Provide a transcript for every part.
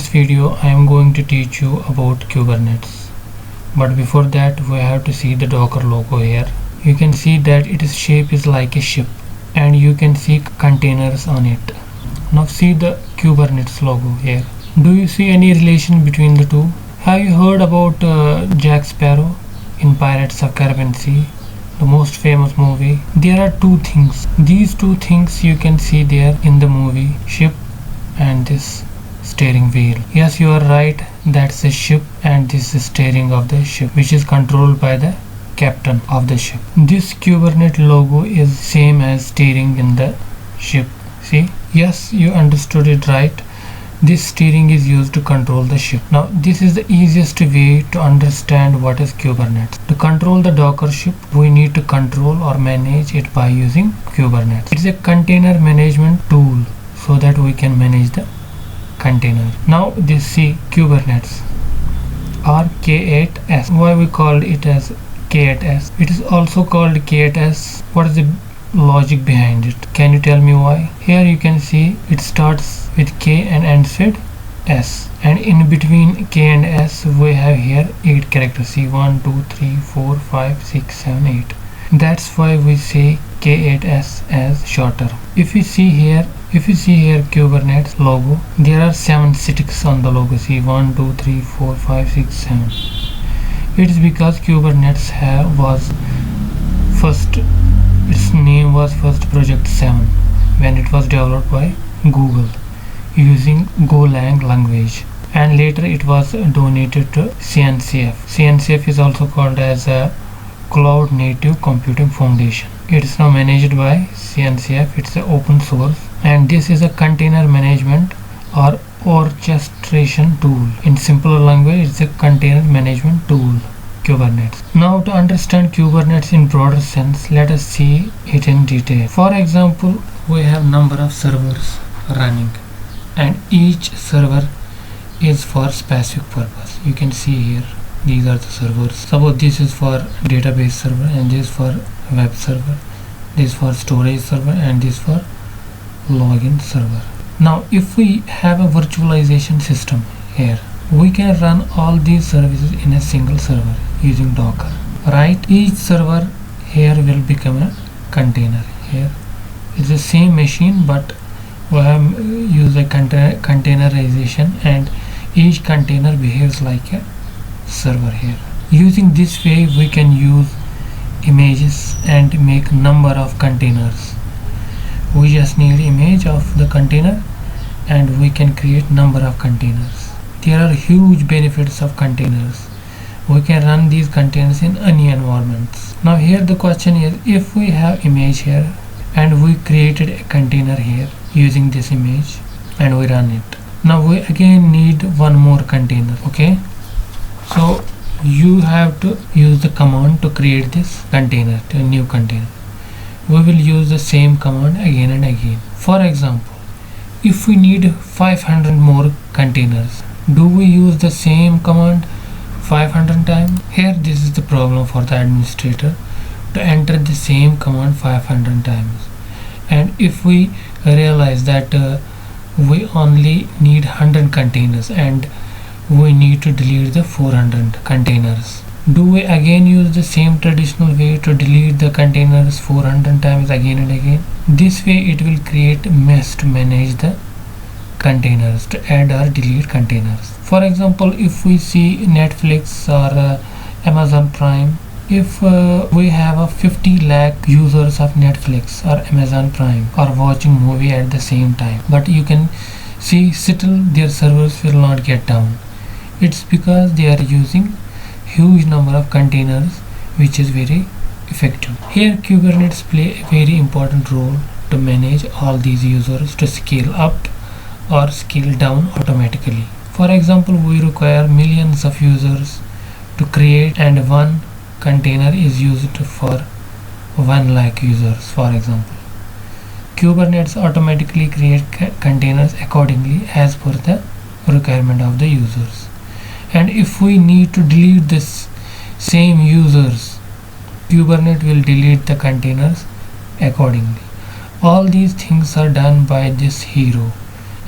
this video I am going to teach you about Kubernetes. But before that we have to see the Docker logo here. You can see that its shape is like a ship and you can see containers on it. Now see the Kubernetes logo here. Do you see any relation between the two? Have you heard about Jack Sparrow in Pirates of Caribbean Sea, the most famous movie? There are two things. These two things you can see there in the movie, ship and this steering wheel. Yes, you are right, that's a ship and this is steering of the ship, which is controlled by the captain of the ship. This Kubernetes logo is same as steering in the ship. See? Yes, you understood it right. This steering is used to control the ship. Now this is the easiest way to understand what is Kubernetes. To control the Docker ship, we need to control or manage it by using Kubernetes. It is a container management tool so that we can manage the container. Now this see Kubernetes or K8s. Why we called it as K8s? It is also called K8s. What is the logic behind it? Can you tell me why? Here you can see it starts with K and ends with S, and in between K and S we have here 8 characters. See 1 2 3 4 5 6 7 8. That's why we say K8s as shorter. If you see here Kubernetes logo, there are 7 sticks on the logo. See 1 2 3 4 5 6 7. It is because Kubernetes was first, its name was first Project 7 when it was developed by Google using Golang language, and later it was donated to CNCF. CNCF is also called as a Cloud Native Computing Foundation. It is now managed by CNCF. It's an open source, and this is a container management or orchestration tool. In simpler language, it's a container management tool, Kubernetes. Now to understand Kubernetes in broader sense, let us see it in detail. For example, we have number of servers running and each server is for specific purpose. You can see here these are the servers. Suppose this is for database server and this for web server, this for storage server and this for login server. Now if we have a virtualization system here, we can run all these services in a single server using Docker, right? Each server here will become a container. Here it's the same machine, but we have used a containerization and each container behaves like a server here. Using this way we can use images and make number of containers. We just need image of the container and we can create number of containers. There are huge benefits of containers. We can run these containers in any environments. Now here the question is, if we have image here and we created a container here using this image and we run it, now we again need one more container. Okay, so you have to use the command to create this container, a new container. We will use the same command again and again. For example, if we need 500 more containers, do we use the same command 500 times? Here this is the problem for the administrator, to enter the same command 500 times. And if we realize that we only need 100 containers and we need to delete the 400 containers, do we again use the same traditional way to delete the containers 400 times again and again? This way it will create a mess to manage the containers, to add or delete containers. For example, if we see Netflix or Amazon Prime, if we have a 50 lakh users of Netflix or Amazon Prime are watching movie at the same time, but you can see still their servers will not get down. It's because they are using huge number of containers, which is very effective. Here Kubernetes play a very important role to manage all these users, to scale up or scale down automatically. For example, we require millions of users to create, and one container is used for 1 lakh users. For example, Kubernetes automatically create containers accordingly as per the requirement of the users. And if we need to delete this same users, Kubernetes will delete the containers accordingly. All these things are done by this hero,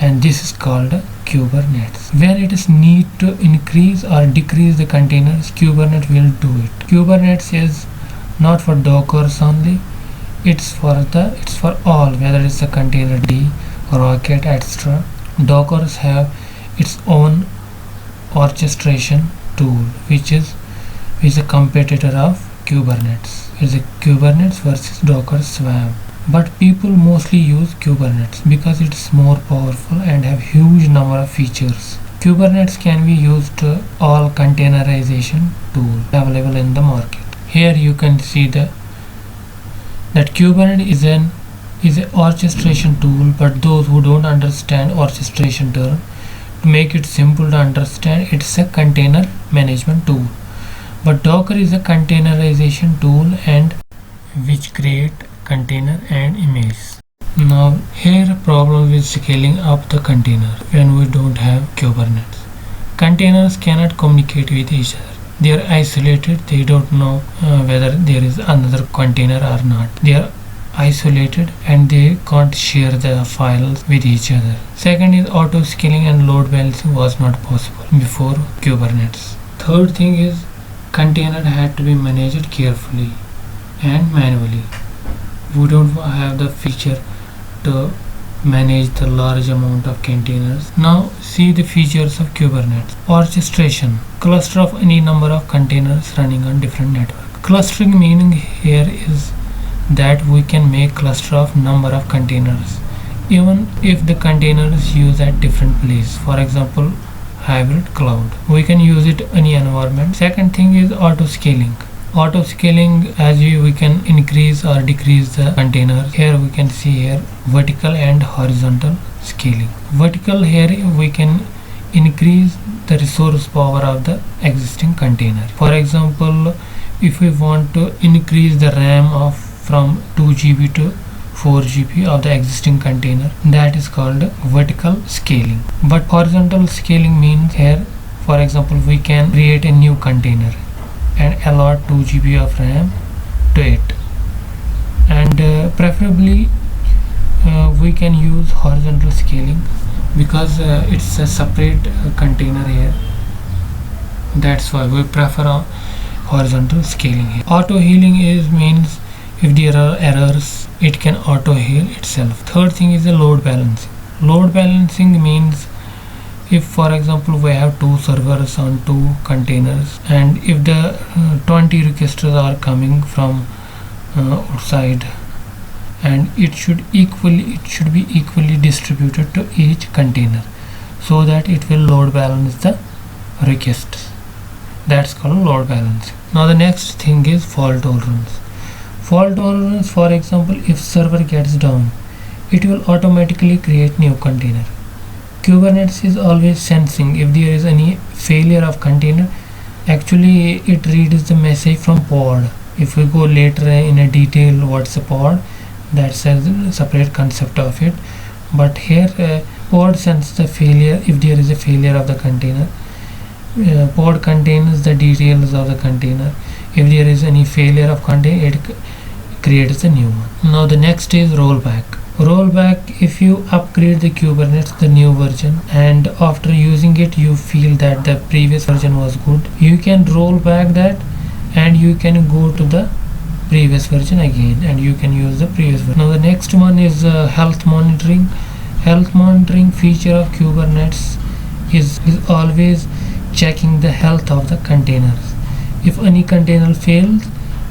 and this is called Kubernetes. When it is need to increase or decrease the containers, Kubernetes will do it. Kubernetes is not for Dockers only, it's for all, whether it's a container D, Rocket, etc. Dockers have its own orchestration tool, which is a competitor of Kubernetes. It's a Kubernetes versus Docker Swarm. But people mostly use Kubernetes because it's more powerful and have huge number of features. Kubernetes can be used to all containerization tools available in the market. Here you can see that Kubernetes is an orchestration tool, but those who don't understand orchestration term, to make it simple to understand, it's a container management tool. But Docker is a containerization tool and which create container and image. Now here a problem with scaling up the container when we don't have Kubernetes. Containers cannot communicate with each other. They are isolated. They don't know whether there is another container or not. They are isolated and they can't share the files with each other. Second is auto scaling and load balancing was not possible before Kubernetes. Third thing is container had to be managed carefully and manually. We don't have the feature to manage the large amount of containers. Now see the features of Kubernetes. Orchestration, cluster of any number of containers running on different network. Clustering meaning here is that we can make cluster of number of containers even if the containers used at different place. For example, hybrid cloud, we can use it any environment. Second thing is auto scaling. Auto scaling, as we can increase or decrease the container. Here we can see here vertical and horizontal scaling. Vertical, here we can increase the resource power of the existing container. For example, if we want to increase the RAM of from 2 GB to 4 GB of the existing container, that is called vertical scaling. But horizontal scaling means here, for example, we can create a new container and allot 2 GB of RAM to it, and preferably we can use horizontal scaling because it's a separate container here. That's why we prefer horizontal scaling here. Auto healing means if there are errors, it can auto heal itself. Third thing is the load balancing. Load balancing means if, for example, we have two servers on two containers, and if the 20 requests are coming from outside, and it should be equally distributed to each container so that it will load balance the requests. That's called load balancing. Now the next thing is fault tolerance. Fault tolerance, for example, if server gets down, it will automatically create new container. Kubernetes is always sensing if there is any failure of container. Actually, it reads the message from pod. If we go later in a detail what's a pod, that's a separate concept of it. But here pod senses the failure if there is a failure of the container. Pod contains the details of the container. If there is any failure of container, it creates a new one. Now the next is rollback. Rollback, if you upgrade the Kubernetes the new version and after using it you feel that the previous version was good, you can roll back that and you can go to the previous version again and you can use the previous version. Now the next one is health monitoring. Health monitoring feature of Kubernetes is always checking the health of the containers. If any container fails,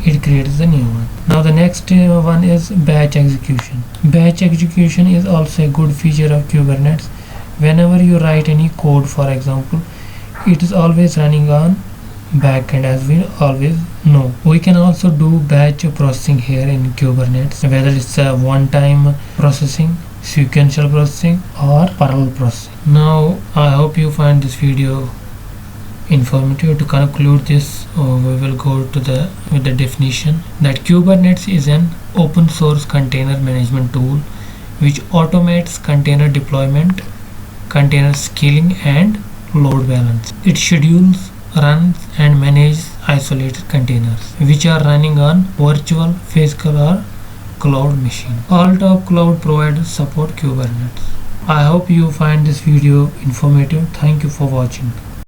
it creates the new one. Now the next one is batch execution. Batch execution is also a good feature of Kubernetes. Whenever you write any code, for example, it is always running on backend, as we always know. We can also do batch processing here in Kubernetes, whether it's a one-time processing, sequential processing, or parallel processing. Now I hope you find this video informative. To conclude this, we will go to with the definition that Kubernetes is an open source container management tool which automates container deployment, container scaling, and load balance. It schedules, runs, and manages isolated containers which are running on virtual, physical, or cloud machine. All top cloud providers support Kubernetes. I hope you find this video informative. Thank you for watching.